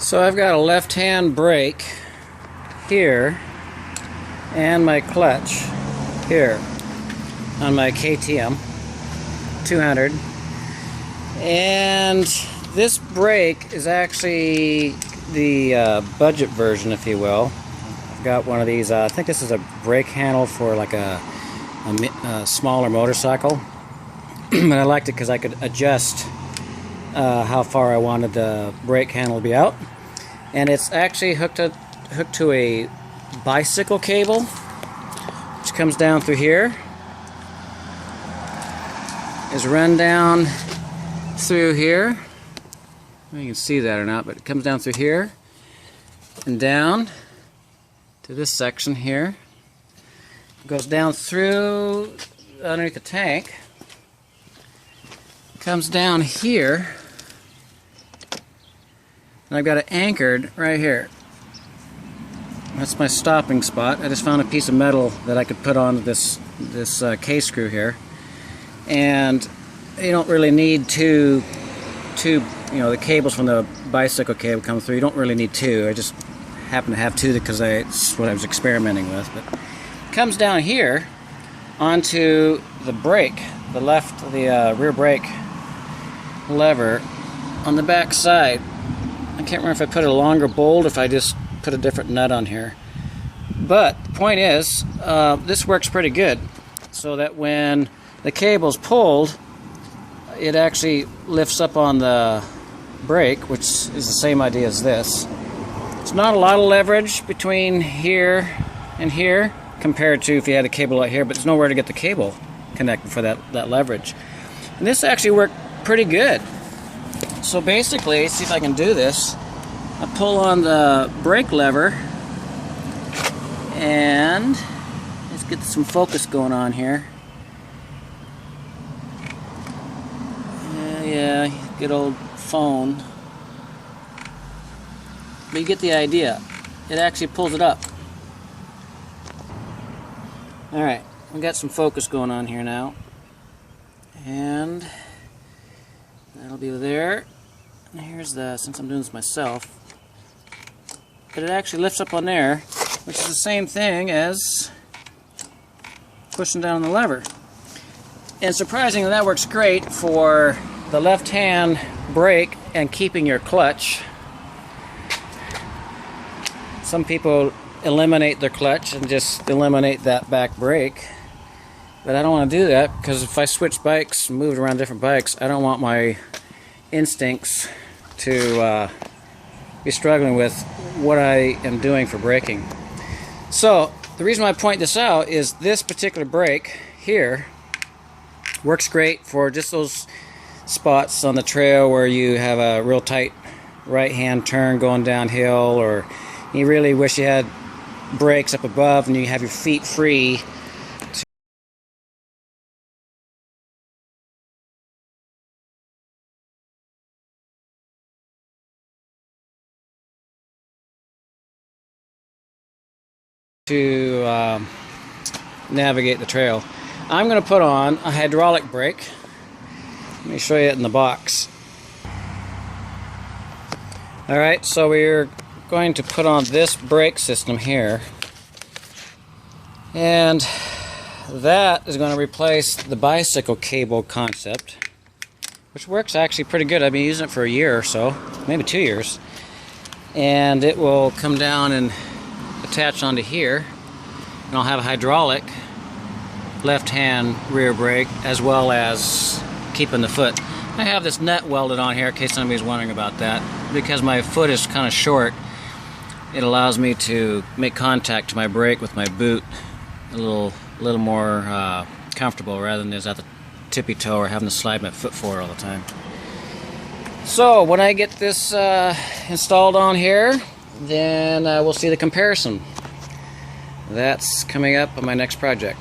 So I've got a left-hand brake here and my clutch here on my KTM 200, and this brake is actually the budget version, if you will. I've got one of these, I think this is a brake handle for like a smaller motorcycle, but I liked it because I could adjust how far I wanted the brake handle to be out. And it's actually hooked to a bicycle cable, which comes down through here, is run down through here. I don't know if you can see that or not, but it comes down through here and down to this section here. It goes down through underneath the tank, comes down here, and I've got it anchored right here. That's my stopping spot. I just found a piece of metal that I could put on this K-screw here, and you don't really need two. The cables from the bicycle cable come through. You don't really need two. I just happen to have two because it's what I was experimenting with. But it comes down here onto the brake, the rear brake lever on the back side. I can't remember if I put a longer bolt, if I just put a different nut on here. But the point is, this works pretty good, so that when the cable's pulled, it actually lifts up on the brake, which is the same idea as this. It's not a lot of leverage between here and here compared to if you had a cable out here, but there's nowhere to get the cable connected for that leverage. And this actually worked pretty good. So basically, see if I can do this. I pull on the brake lever, and let's get some focus going on here. Yeah, good old phone. But you get the idea. It actually pulls it up. Alright, we got some focus going on here now. And that'll be there. And here's since I'm doing this myself, but it actually lifts up on there, which is the same thing as pushing down the lever. And surprisingly, that works great for the left-hand brake and keeping your clutch. Some people eliminate their clutch and just eliminate that back brake, but I don't want to do that, because if I switch bikes and move around different bikes, I don't want my instincts to be struggling with what I am doing for braking. So the reason why I point this out is this particular brake here works great for just those spots on the trail where you have a real tight right-hand turn going downhill, or you really wish you had brakes up above and you have your feet free to navigate the trail. I'm going to put on a hydraulic brake. Let me show you it in the box. Alright, so we're going to put on this brake system here, and that is going to replace the bicycle cable concept, which works actually pretty good. I've been using it for a year or so, maybe 2 years, and it will come down and attach onto here, and I'll have a hydraulic left-hand rear brake as well as keeping the foot. I have this nut welded on here in case somebody's wondering about that. Because my foot is kind of short, it allows me to make contact to my brake with my boot a little more comfortable, rather than just at the tippy toe or having to slide my foot forward all the time. So when I get this installed on here, then we'll see the comparison. That's coming up on my next project.